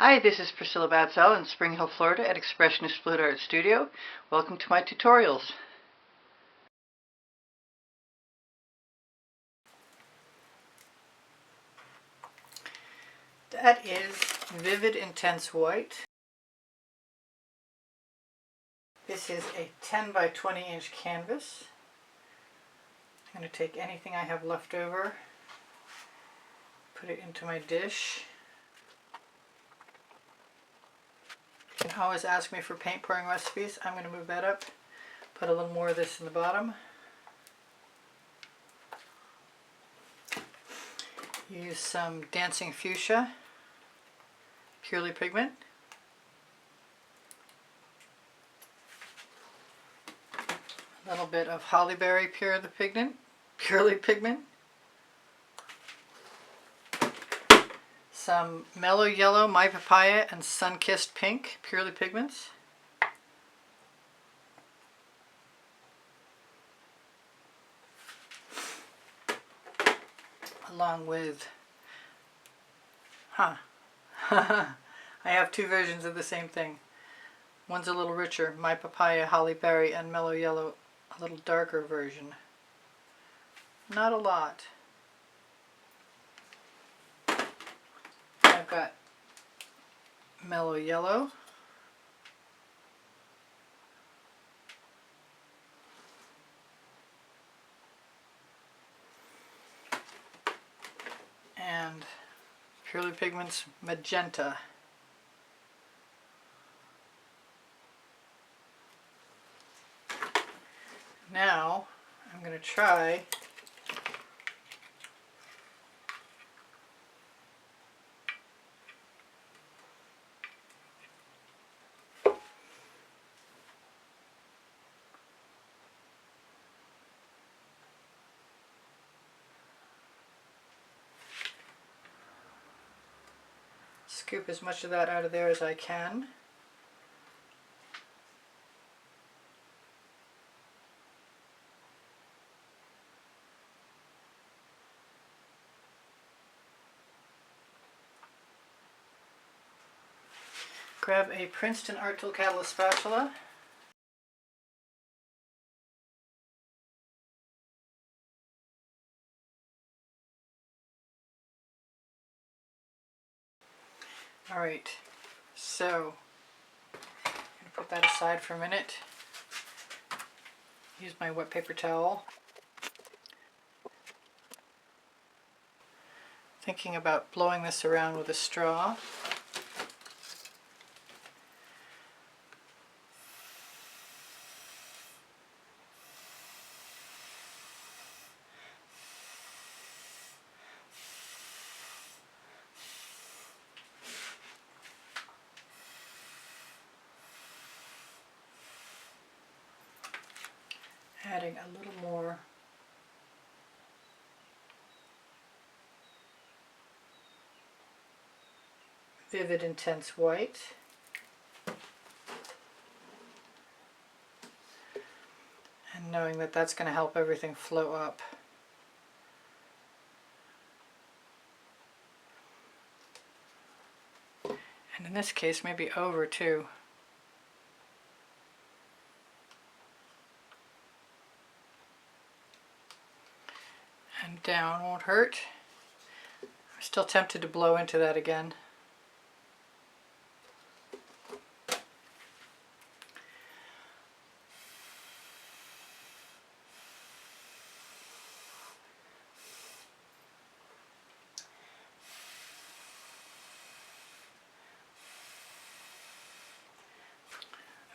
Hi, this is Priscilla Batzell in Spring Hill, Florida at Expressionist Fluid Art Studio. Welcome to my tutorials. That is Vivid Intense White. This is a 10 by 20 inch canvas. I'm going to take anything I have left over, put it into my dish. You can always ask me for paint pouring recipes. I'm going to move that up, put a little more of this in the bottom. Use some Dancing Fuchsia Purely Pigment. A little bit of Hollyberry Purely Pigment. Some Mellow Yellow, My Papaya, and Sunkist Pink Purely Pigments. Along with, I have two versions of the same thing. One's a little richer, My Papaya, Holly Berry, and Mellow Yellow, a little darker version. Not a lot. I've got Mellow Yellow. And Purely Pigment's Magenta. Now I'm going to try scoop as much of that out of there as I can. Grab a Princeton Art Tool Catalyst spatula. Alright, so I'm going to put that aside for a minute. Use my wet paper towel. Thinking about blowing this around with a straw. Adding a little more Vivid Intense White. And knowing that that's going to help everything flow up. And in this case, maybe over too. And down won't hurt. I'm still tempted to blow into that again.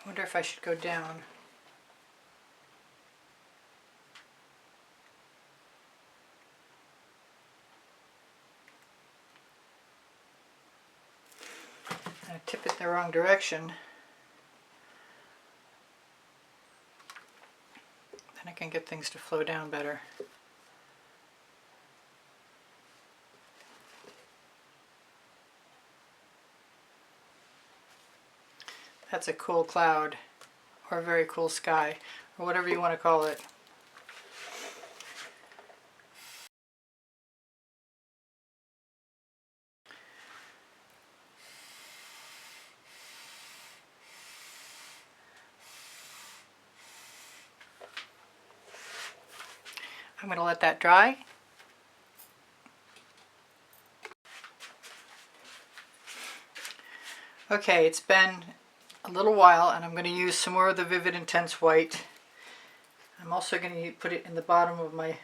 I wonder if I should go down. I tip it in the wrong direction. Then I can get things to flow down better. That's a cool cloud, or a very cool sky, or whatever you want to call it. I'm going to let that dry. Okay, it's been a little while and I'm going to use some more of the Vivid Intense White. I'm also going to put it in the bottom of my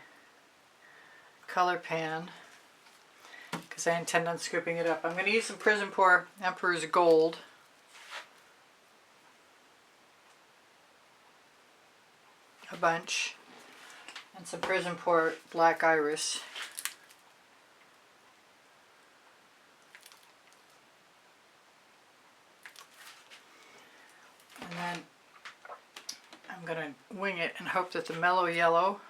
color pan because I intend on scooping it up. I'm going to use some Prizm Pour Emperor's Gold. A bunch. And some Prizm Pour Black Iris. And then I'm going to wing it and hope that the Mellow Yellow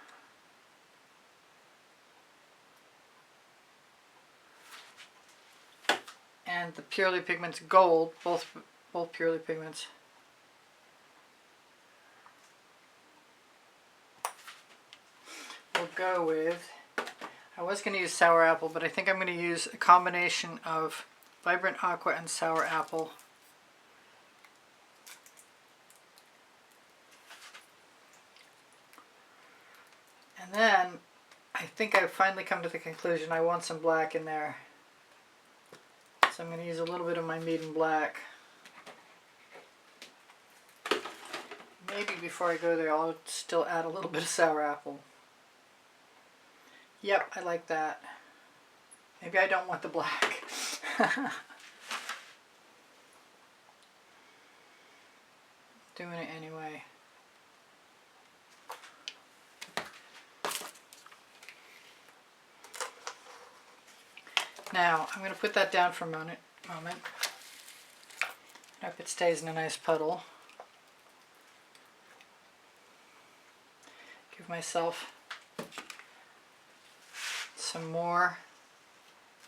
and the Purely Pigments Gold, both Purely Pigments, will go with. I was going to use Sour Apple, but I think I'm going to use a combination of Vibrant Aqua and Sour Apple. And then I think I've finally come to the conclusion I want some black in there. So I'm going to use a little bit of my Maiden Black. Maybe before I go there I'll still add a little bit of Sour Apple. Yep, I like that. Maybe I don't want the black. Doing it anyway. Now, I'm going to put that down for a moment. I hope it stays in a nice puddle. Give myself some more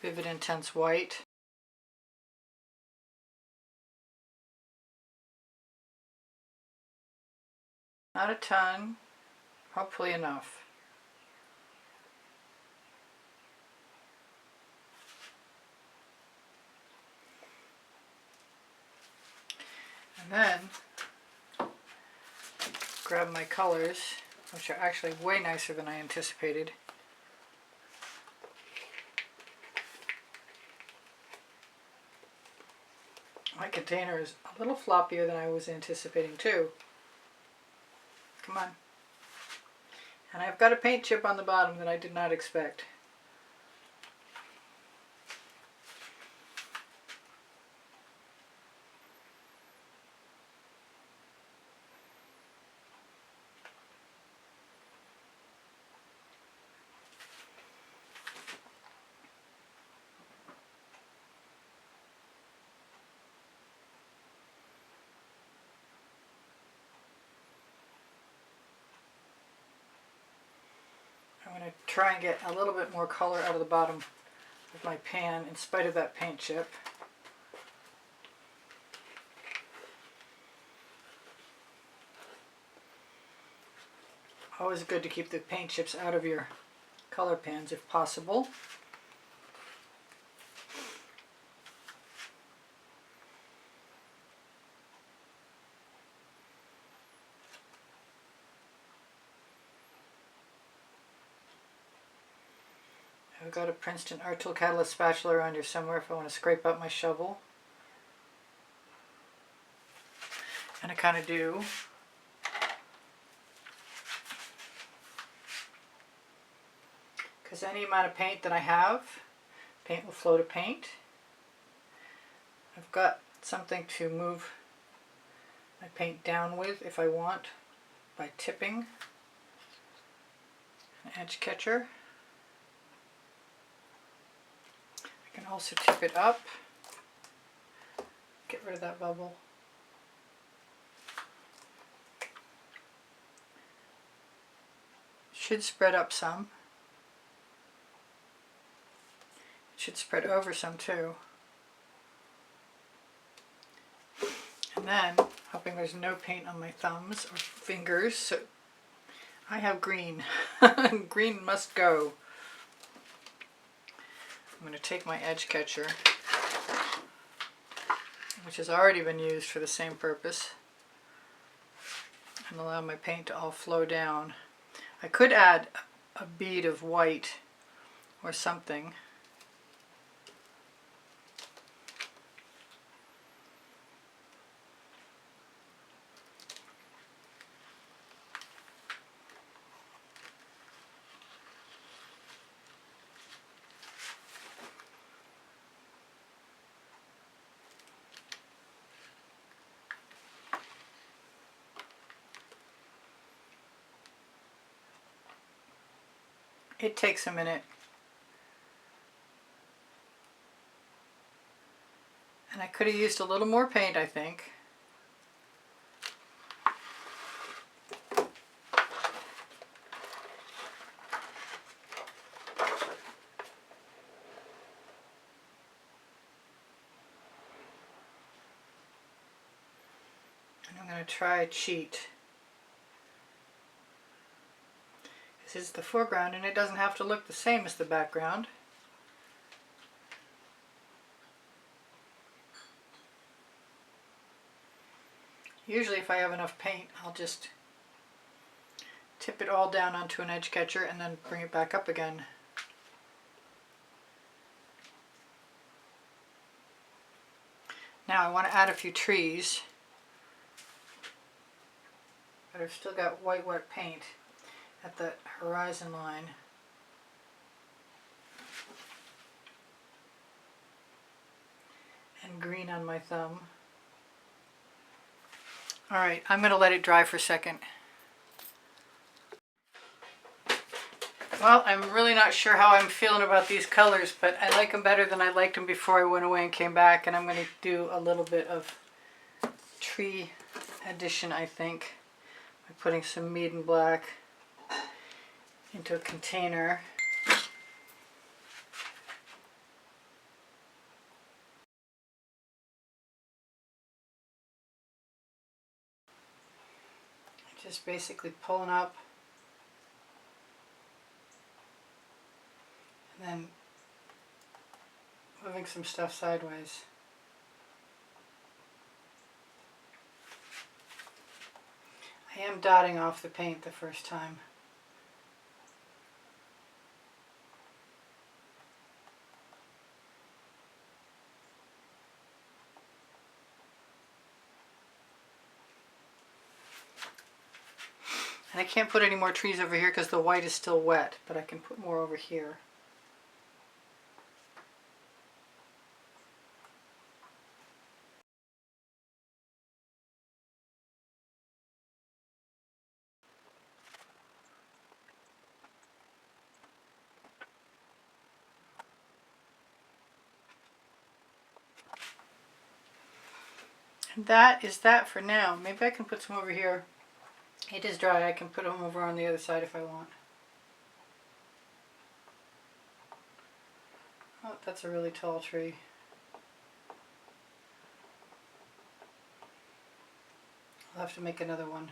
Vivid Intense White. Not a ton, hopefully enough. And then grab my colors, which are actually way nicer than I anticipated. My container is a little floppier than I was anticipating too. Come on. And I've got a paint chip on the bottom that I did not expect. I'm going to try and get a little bit more color out of the bottom of my pan in spite of that paint chip. Always good to keep the paint chips out of your color pans if possible. I've got a Princeton Art Tool Catalyst spatula around here somewhere if I want to scrape up my shovel. And I kind of do. Because any amount of paint that I have, paint will flow to paint. I've got something to move my paint down with if I want by tipping an edge catcher. I can also tip it up, get rid of that bubble. Should spread up some. It should spread over some too. And then, hoping there's no paint on my thumbs or fingers, so I have green. Green must go. I'm going to take my edge catcher, which has already been used for the same purpose, and allow my paint to all flow down. I could add a bead of white or something. It takes a minute. And I could have used a little more paint, I think. And I'm going to try cheat. This is the foreground, and it doesn't have to look the same as the background. Usually if I have enough paint, I'll just tip it all down onto an edge catcher and then bring it back up again. Now I want to add a few trees, but I've still got white wet paint at the horizon line. And green on my thumb. Alright, I'm going to let it dry for a second. Well, I'm really not sure how I'm feeling about these colors, but I like them better than I liked them before I went away and came back, and I'm going to do a little bit of tree addition, I think, by putting some Mead and Black into a container. Just basically pulling up and then moving some stuff sideways. I am dotting off the paint the first time. And I can't put any more trees over here because the white is still wet, but I can put more over here. And that is that for now. Maybe I can put some over here. It is dry. I can put them over on the other side if I want. Oh, that's a really tall tree. I'll have to make another one.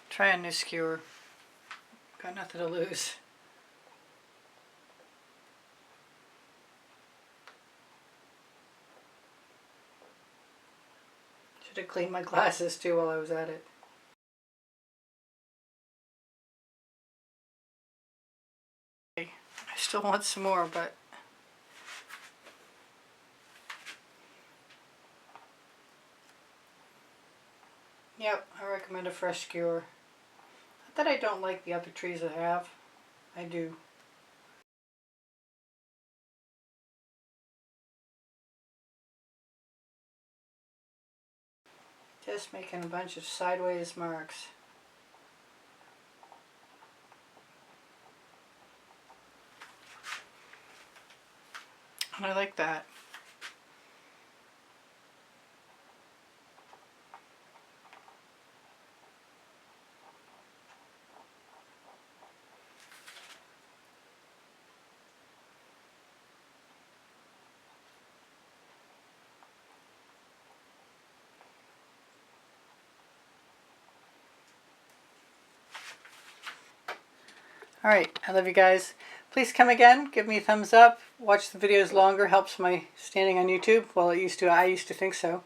Try a new skewer. Got nothing to lose. Should have cleaned my glasses too while I was at it. I still want some more, but yep, I recommend a fresh skewer. Not that I don't like the other trees I have. I do. Just making a bunch of sideways marks. And I like that. Alright, I love you guys. Please come again, give me a thumbs up, watch the videos longer, helps my standing on YouTube. Well, I used to think so.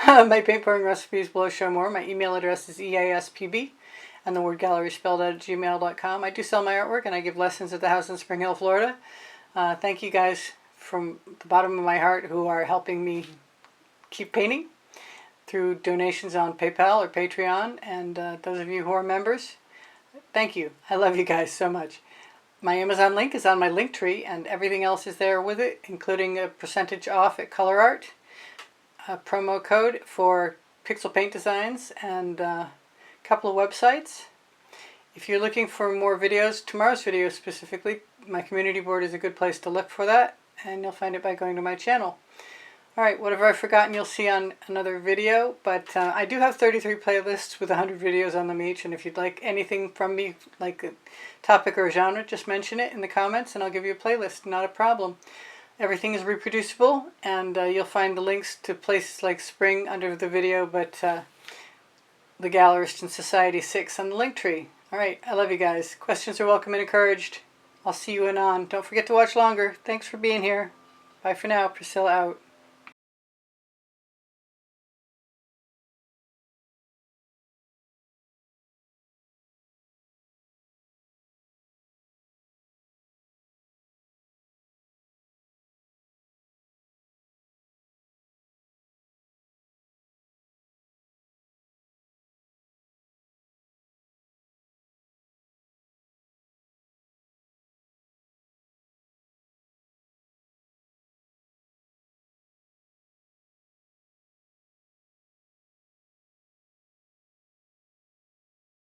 My paint pouring recipes below show more. My email address is easpb, and the word gallery spelled out at gmail.com. I do sell my artwork, and I give lessons at the house in Spring Hill, Florida. Thank you guys from the bottom of my heart who are helping me keep painting through donations on PayPal or Patreon, and those of you who are members, thank you. I love you guys so much. My Amazon link is on my link tree, and everything else is there with it, including a percentage off at Colourarte, a promo code for pixel paint designs, and a couple of websites. If you're looking for more videos, tomorrow's video specifically, my community board is a good place to look for that, and you'll find it by going to my channel. Alright, whatever I've forgotten you'll see on another video, but I do have 33 playlists with 100 videos on them each, and if you'd like anything from me, like a topic or a genre, just mention it in the comments and I'll give you a playlist, not a problem. Everything is reproducible, and you'll find the links to places like Spring under the video, but the Gallerist and Society 6 on the link tree. Alright, I love you guys. Questions are welcome and encouraged. I'll see you anon. Don't forget to watch longer. Thanks for being here. Bye for now. Priscilla out.